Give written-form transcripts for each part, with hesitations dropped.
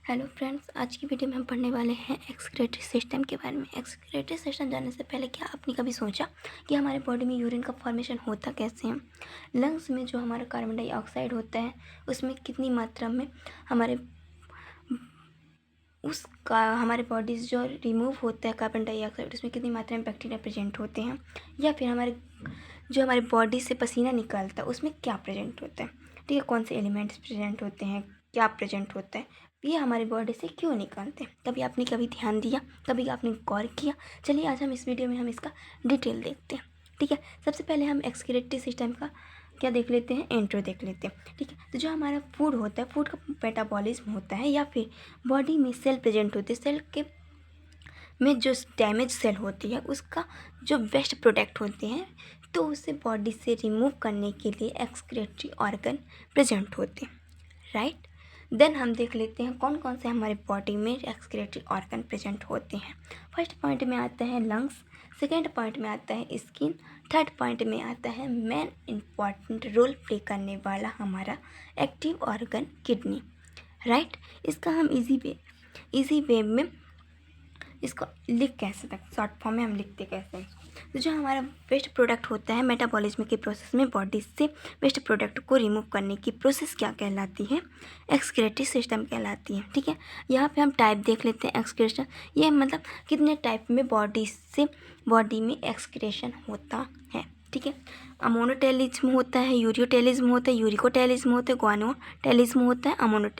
Hello friends, आज की video में हम पढ़ने वाले हैं एक्सक्रीटरी सिस्टम के बारे में। एक्सक्रीटरी सिस्टम जानने से पहले क्या आपने कभी सोचा कि हमारे बॉडी में यूरिन का फॉर्मेशन होता कैसे है? लंग्स में जो हमारा कार्बन डाइऑक्साइड होता है उसमें कितनी मात्रा में हमारे बॉडी से जो रिमूव होता है कार्बन डाइऑक्साइड, उसमें कितनी मात्रा में बैक्टीरिया प्रेजेंट होते हैं, या फिर हमारे बॉडी से पसीना निकलता है उसमें क्या प्रेजेंट होता है, ठीक है, कौन से एलिमेंट्स प्रेजेंट होते हैं, क्या प्रेजेंट होता है, ये हमारी बॉडी से क्यों निकलते हैं। कभी आपने ध्यान दिया, कभी आपने गौर किया? चलिए आज हम इस वीडियो में हम इसका डिटेल देखते हैं, ठीक है। सबसे पहले हम एक्सक्रीटरी सिस्टम का क्या देख लेते हैं, इंट्रो देख लेते हैं, ठीक है। तो जो हमारा फूड होता है, फूड का मेटाबॉलिज्म होता है, या फिर बॉडी में सेल प्रेजेंट होते हैं, सेल के में जो डैमेज सेल होती है उसका जो वेस्ट प्रोडक्ट होते हैं, तो उसे बॉडी से रिमूव करने के लिए एक्सक्रीटरी ऑर्गन प्रेजेंट होते हैं, राइट। देन हम देख लेते हैं कौन कौन से हमारे बॉडी में एक्सक्रीटरी ऑर्गन प्रेजेंट होते हैं। फर्स्ट पॉइंट में आता है लंग्स, सेकेंड पॉइंट में आता है स्किन, थर्ड पॉइंट में आता है मेन इम्पॉर्टेंट रोल प्ले करने वाला हमारा एक्टिव ऑर्गन किडनी, राइट। इसका हम इजी वे में इसको लिख कैसे तक शॉर्ट फॉर्म में हम लिखते कैसे हैं। तो जो हमारा वेस्ट प्रोडक्ट होता है, मेटाबॉलिज्म के प्रोसेस में बॉडी से वेस्ट प्रोडक्ट को रिमूव करने की प्रोसेस क्या कहलाती है? एक्सक्रीटरी सिस्टम कहलाती है, ठीक है। यहाँ पे हम टाइप देख लेते हैं एक्सक्रीशन, ये मतलब कितने टाइप में बॉडी में एक्सक्रीशन होता है, ठीक है। अमोनोटेलिज्म होता है, यूरियोटेलिज्म होता है, यूरिकोटेलिज्म होता है, ग्वानोटेलिज्म होता है,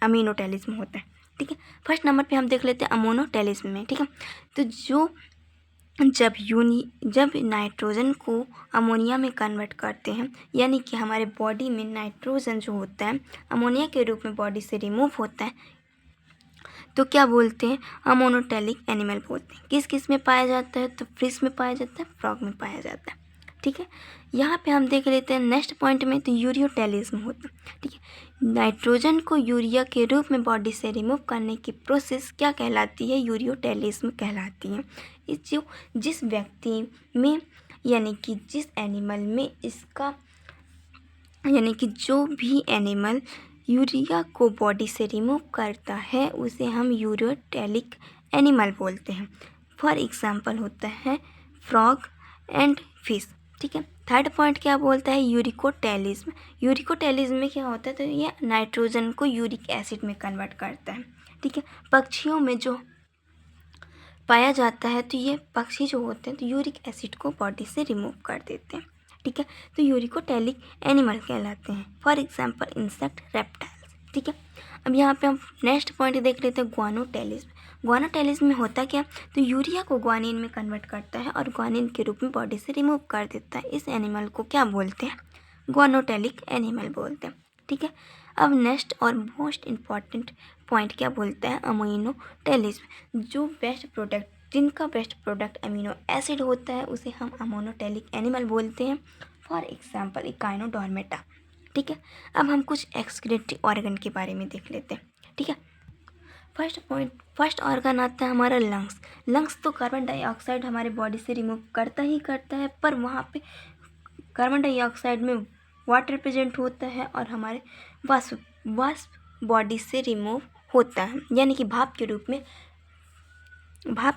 अमीनोटेलिज्म होता है, ठीक है। फर्स्ट नंबर पे हम देख लेते हैं अमोनोटेलिज्म में, ठीक है। तो जब नाइट्रोजन को अमोनिया में कन्वर्ट करते हैं, यानी कि हमारे बॉडी में नाइट्रोजन जो होता है अमोनिया के रूप में बॉडी से रिमूव होता है, तो क्या बोलते हैं? अमोनोटेलिक एनिमल बोलते हैं। किस किस में पाया जाता है? तो फिश में पाया जाता है, फ्रॉग में पाया जाता है, ठीक है। यहाँ पे हम देख लेते हैं नेक्स्ट पॉइंट में, तो यूरियोटेलिज्म होता है, ठीक है। नाइट्रोजन को यूरिया के रूप में बॉडी से रिमूव करने की प्रोसेस क्या कहलाती है? यूरियोटेलिज्म कहलाती है। जिस व्यक्ति में यानी कि जिस एनिमल में यानी कि जो भी एनिमल यूरिया को बॉडी से रिमूव करता है उसे हम यूरियोटेलिक एनिमल बोलते हैं। फॉर एग्जांपल होता है फ्रॉग एंड फिश, ठीक है। थर्ड पॉइंट क्या बोलता है? यूरिकोटेलिज्म। यूरिकोटेलिज्म में क्या होता है? तो ये नाइट्रोजन को यूरिक एसिड में कन्वर्ट करता है, ठीक है। पक्षियों में जो पाया जाता है, तो ये पक्षी जो होते हैं तो यूरिक एसिड को बॉडी से रिमूव कर देते हैं, ठीक है। तो यूरिकोटेलिक एनिमल कहलाते हैं। फॉर एग्जांपल इंसेक्ट, रेप्टाइल्स, ठीक है। अब यहाँ पे हम नेक्स्ट पॉइंट देख लेते हैं ग्वानोटेलिज्म। ग्वानोटेलिज्म में होता क्या? तो यूरिया को ग्वानिन में कन्वर्ट करता है और ग्वानिन के रूप में बॉडी से रिमूव कर देता है। इस एनिमल को क्या बोलते हैं? ग्वानोटेलिक एनिमल बोलते हैं, ठीक है। अब नेक्स्ट और मोस्ट इम्पॉर्टेंट पॉइंट क्या बोलता है? अमीनोटेलिज्म। जिनका बेस्ट प्रोडक्ट अमीनो एसिड होता है उसे हम अमोनोटेलिक एनिमल बोलते हैं। फॉर एग्जांपल इकाइनोडर्मेटा, ठीक है। अब हम कुछ एक्सक्रीटरी ऑर्गन के बारे में देख लेते हैं, ठीक है। फर्स्ट ऑर्गन आता है हमारा लंग्स। लंग्स तो कार्बन डाइऑक्साइड हमारे बॉडी से रिमूव करता ही करता है, पर वहाँ पे कार्बन डाइऑक्साइड में वाटर प्रेजेंट होता है और हमारे वाष्प बॉडी से रिमूव होता है, यानी कि भाप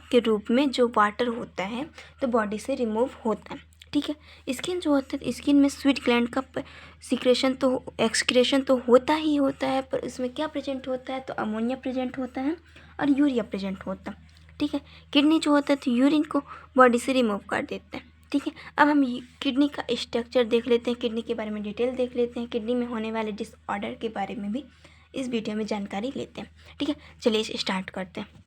के रूप में जो वाटर होता है तो बॉडी से रिमूव होता है, ठीक है। स्किन जो होता है, स्किन में स्वीट ग्लैंड का एक्सक्रीशन तो होता ही होता है, पर उसमें क्या प्रेजेंट होता है? तो अमोनिया प्रेजेंट होता है और यूरिया प्रेजेंट होता है, ठीक है। किडनी जो होता है तो यूरिन को बॉडी से रिमूव कर देता है, ठीक है। अब हम किडनी का स्ट्रक्चर देख लेते हैं, किडनी के बारे में डिटेल देख लेते हैं, किडनी में होने वाले डिसऑर्डर के बारे में भी इस वीडियो में जानकारी लेते हैं, ठीक है। चलिए स्टार्ट करते हैं।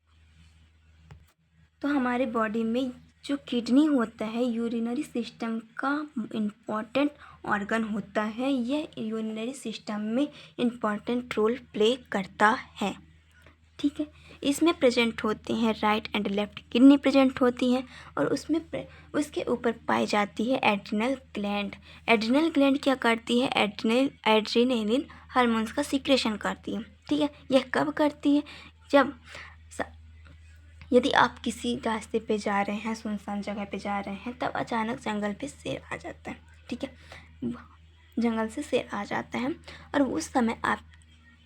तो हमारे बॉडी में जो किडनी होता है यूरिनरी सिस्टम का इम्पॉर्टेंट ऑर्गन होता है। यह यूरिनरी सिस्टम में इम्पॉर्टेंट रोल प्ले करता है, ठीक है। इसमें प्रेजेंट होते हैं right and left kidney present होती हैं, और उसके ऊपर पाई जाती है एड्रिनल ग्लैंड। एड्रिनल ग्लैंड क्या करती है? एड्रेनालिन हार्मोन्स का सीक्रेशन करती है, ठीक है। यह कब करती है? यदि आप किसी रास्ते पे जा रहे हैं, सुनसान जगह पे जा रहे हैं, तब अचानक जंगल पे शेर आ जाता है, ठीक है। जंगल से शेर आ जाता है और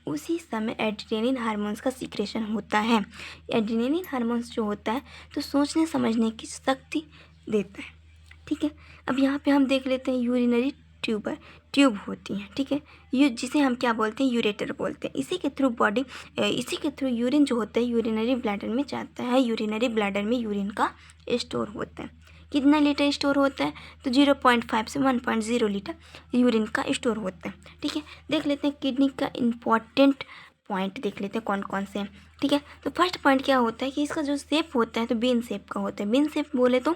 उसी समय एड्रेनलिन हार्मोन्स का सीक्रेशन होता है। एड्रेनलिन हार्मोन्स जो होता है तो सोचने समझने की शक्ति देता है। ठीक है, अब यहाँ पे हम देख लेते हैं यूरिनरी ट्यूब होती हैं। ठीक है, ये जिसे हम क्या बोलते हैं, यूरेटर बोलते हैं। इसी के थ्रू यूरिन जो होता है यूरिनरी ब्लैडर में जाता है। यूरिनरी ब्लैडर में यूरिन का स्टोर होता है। कितना लीटर स्टोर होता है, तो 0.5 से 1.0 लीटर यूरिन का स्टोर होता है। ठीक है, देख लेते हैं किडनी का इम्पॉर्टेंट पॉइंट देख लेते हैं कौन कौन से हैं। ठीक है, तो फर्स्ट पॉइंट क्या होता है कि इसका जो शेप होता है तो बीन शेप का होता है। बीन शेप बोले तो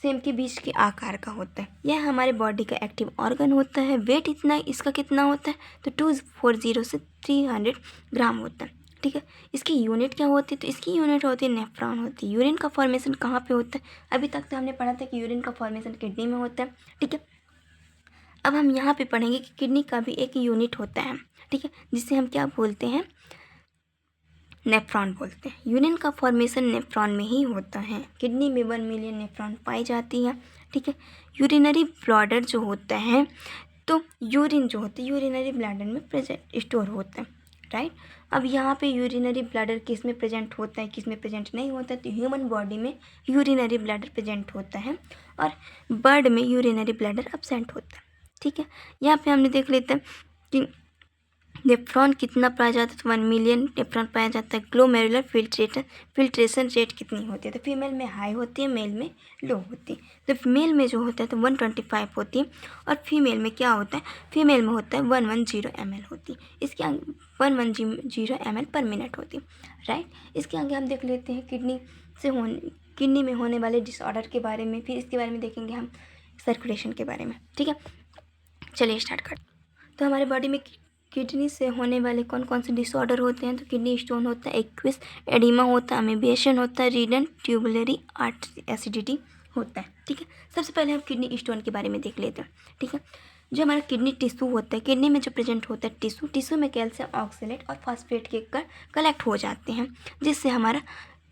सेम के बीच के आकार का होता है। यह हमारे बॉडी का एक्टिव ऑर्गन होता है। वेट इसका कितना होता है, तो 240 से 300 ग्राम होता है। ठीक है, इसकी यूनिट क्या होती है, तो इसकी यूनिट होती है नेफ्रॉन होती है। यूरिन का फॉर्मेशन कहाँ पे होता है, अभी तक तो हमने पढ़ा था कि यूरिन का फॉर्मेशन किडनी में होता है। ठीक है, अब हम यहाँ पे पढ़ेंगे कि किडनी का भी एक यूनिट होता है। ठीक है, जिसे हम क्या बोलते हैं, नेफ्रॉन बोलते हैं। यूरिन का फॉर्मेशन नेफ्रॉन में ही होता है। किडनी में 1 मिलियन नेफ्रॉन पाई जाती है। ठीक है, यूरिनरी ब्लैडर जो होता है तो यूरिन जो होता है यूरिनरी ब्लैडर में प्रेजेंट स्टोर होता है। राइट, अब यहाँ पे यूरिनरी ब्लैडर किस में प्रेजेंट होता है, किस में प्रेजेंट नहीं होता है, तो ह्यूमन बॉडी में यूरिनरी ब्लैडर प्रेजेंट होता है और बर्ड में यूरिनरी ब्लैडर एब्सेंट होता है। ठीक है, यहाँ पे हमने देख लेते हैं कि नेफ्रॉन कितना पाया जाता है, तो 1 मिलियन नेफ्रॉन पाया जाता है। ग्लोमेरुलर फिल्ट्रेशन रेट कितनी होती है, तो फीमेल में हाई होती है, मेल में लो होती है। तो मेल में जो होता है तो 125 होती है और फीमेल में क्या होता है, फीमेल में होता है 110 ml होती है। इसके आगे 110 ml पर मिनट होती है। राइट, इसके आगे हम देख लेते हैं किडनी में होने वाले डिसऑर्डर के बारे में, फिर इसके बारे में देखेंगे हम सर्कुलेशन के बारे में। ठीक है, चलिए स्टार्ट करते हैं। तो हमारे बॉडी में किडनी से होने वाले कौन कौन से डिसऑर्डर होते हैं, तो किडनी स्टोन होता है, एक्विस एडिमा होता है, अमीबिएशन होता है, रीनल ट्यूबुलरी एसिडिटी होता है। ठीक है, सबसे पहले हम किडनी स्टोन के बारे में देख लेते हैं। ठीक है, जो हमारा किडनी टिश्यू होता है, किडनी में जो प्रेजेंट होता है टिश्यू में कैल्शियम ऑक्सलेट और फॉस्फेट के कलेक्ट हो जाते हैं, जिससे हमारा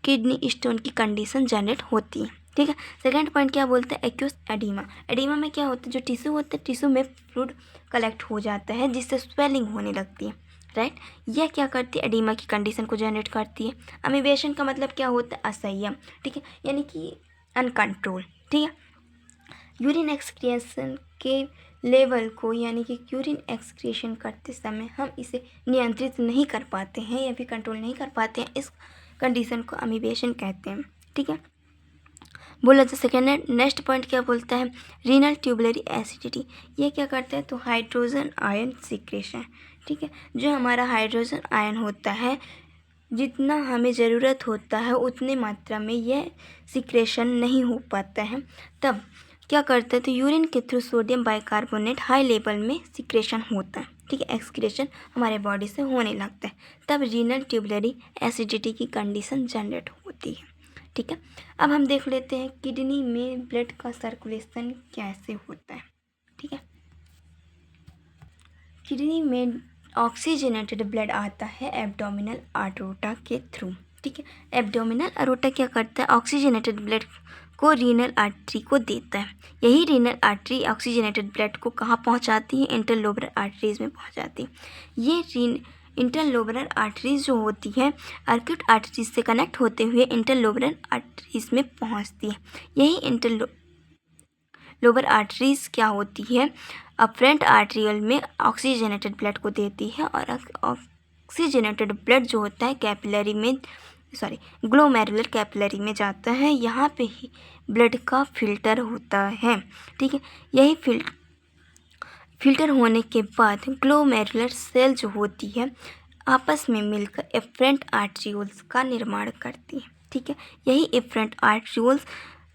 किडनी स्टोन की कंडीशन जनरेट होती है। ठीक है, सेकंड पॉइंट क्या बोलते हैं, एक्यूस एडिमा। एडिमा में क्या होता है, जो टिश्यू होता है टिश्यू में फ्लूइड कलेक्ट हो जाता है, जिससे स्वेलिंग होने लगती है। राइट, यह क्या करती है, एडिमा की कंडीशन को जनरेट करती है। अमीबिएशन का मतलब क्या होता है, असंयम। ठीक है, यानी कि अनकंट्रोल। ठीक है, यूरिन एक्सक्रिएशन के लेवल को, यानी कि यूरिन एक्सक्रिएशन करते समय हम इसे नियंत्रित नहीं कर पाते हैं या फिर कंट्रोल नहीं कर पाते हैं, इस कंडीशन को अमीबिएशन कहते हैं। ठीक है, बोला जा सेकेंड है। नेक्स्ट पॉइंट क्या बोलता है, रीनल ट्यूबुलरी एसिडिटी। ये क्या करता है, तो हाइड्रोजन आयन सीक्रेशन। ठीक है, जो हमारा हाइड्रोजन आयन होता है, जितना हमें ज़रूरत होता है उतनी मात्रा में यह सीक्रेशन नहीं हो पाता है, तब क्या करता है, तो यूरिन के through sodium bicarbonate high level में सीक्रेशन होता है। ठीक है, एक्सक्रेशन हमारे बॉडी से होने लगता है, तब रीनल ट्यूबुलरी एसिडिटी की कंडीशन जनरेट होती है। ठीक है, अब हम देख लेते हैं किडनी में ब्लड का सर्कुलेशन कैसे होता है। ठीक है, किडनी में ऑक्सीजनेटेड ब्लड आता है एब्डोमिनल अरोटा के थ्रू। ठीक है, एब्डोमिनल अरोटा क्या करता है, ऑक्सीजनेटेड ब्लड को रीनल आर्टरी को देता है। यही रीनल आर्टरी ऑक्सीजनेटेड ब्लड को कहाँ पहुँचाती है, इंटरलोबरल आर्टरीज में पहुँचाती है। ये इंटरलोबरल आर्टरीज जो होती है अर्क्यूट आर्टरीज से कनेक्ट होते हुए इंटरलोबरल आर्टरीज में पहुंचती है। यही इंटरलोबर आर्टरीज क्या होती है, अफरेंट आर्टरियल में ऑक्सीजनेटेड ब्लड को देती है और ऑक्सीजनेटेड ब्लड जो होता है कैपिलरी में ग्लोमेरुलर कैपिलरी में जाता है। यहाँ पे ही ब्लड का फिल्टर होता है। ठीक है, यही फिल्टर होने के बाद ग्लोमेरुलर सेल जो होती है आपस में मिलकर एफरेंट आर्ट्रियोल्स का निर्माण करती है। ठीक है, यही एफरेंट आर्ट्रियोल्स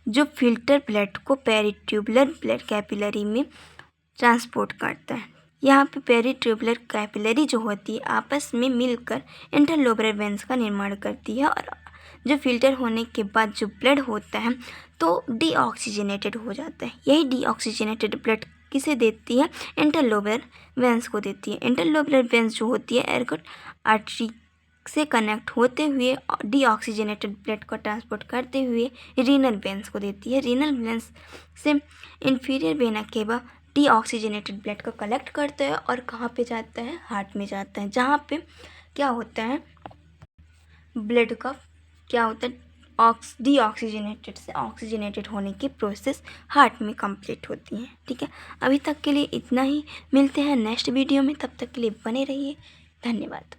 जो फिल्टर ब्लड को पेरिट्यूबुलर ब्लड कैपिलरी में ट्रांसपोर्ट करता है। यहाँ पे पेरिट्यूबुलर कैपिलरी जो होती है आपस में मिलकर इंटरलोबरल वेन्स का निर्माण करती है और जो फिल्टर होने के बाद जो ब्लड होता है तो डीऑक्सीजनेटेड हो जाता है। यही डीऑक्सीजनेटेड ब्लड किसे देती है, इंटरलोबरल वेन्स को देती है। इंटरलोबरल वेन्स जो होती है एर्गोट आर्टरी से कनेक्ट होते हुए डीऑक्सीजनेटेड ब्लड को ट्रांसपोर्ट करते हुए रीनल वेन्स को देती है। रीनल वेन्स से inferior vena cava deoxygenated blood को कलेक्ट करता है और कहाँ पे जाता है, हार्ट में जाता है, जहाँ पे क्या होता है, ब्लड का क्या होता है, डीऑक्सीजनेटेड से ऑक्सीजनेटेड होने की प्रोसेस हार्ट में कंप्लीट होती है। ठीक है, अभी तक के लिए इतना ही, मिलते हैं नेक्स्ट वीडियो में, तब तक के लिए बने रहिए, धन्यवाद।